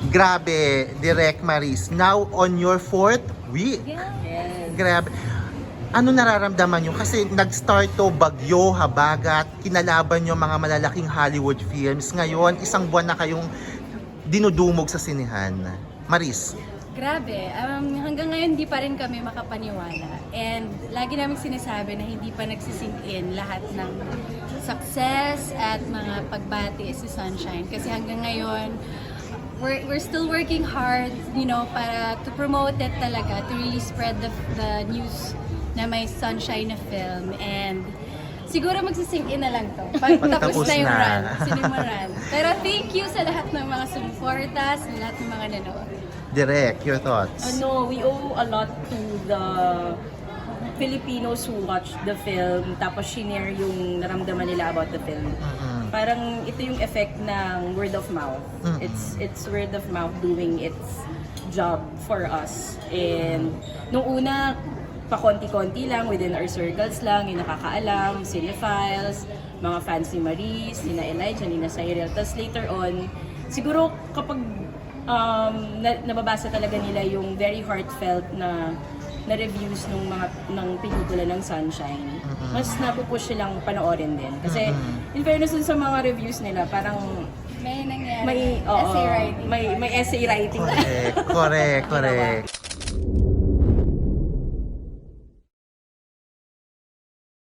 Grabe, Direk Maris. Now on your 4th week. Yes. Grabe. Ano nararamdaman nyo? Kasi nag-start to bagyo, habagat, kinalaban nyo mga malalaking Hollywood films. Ngayon, isang buwan na kayong dinudumog sa sinehan. Maris. Grabe. Hanggang ngayon hindi pa rin kami makapaniwala. And lagi namin sinasabi na hindi pa nagsisink in lahat ng success at mga pagbati si Sunshine. Kasi hanggang ngayon, we're still working hard, para to promote it talaga, to really spread the news na may Sunshine na film. And siguro magsisink in na lang to. Tapos na yung run, sinimulan. Pero thank you sa lahat ng mga sumuporta, sa lahat ng mga nanood. Direk, your thoughts? We owe a lot to the Filipinos who watched the film, tapos shinare yung naramdaman nila about the film. Parang ito yung effect ng word of mouth. It's word of mouth doing its job for us. And nung una, pakonti-konti lang, within our circles lang, yung nakakaalam, cinephiles, mga fans ni Maris, nina Elijah, nina Cyril. Tapos later on, siguro kapag nababasa talaga nila yung very heartfelt na reviews ng pelikula ng Sunshine, mas napupush silang panoorin din. Kasi in fairness dun sa mga reviews nila, parang May nangyari. Essay writing. May essay writing. Correct.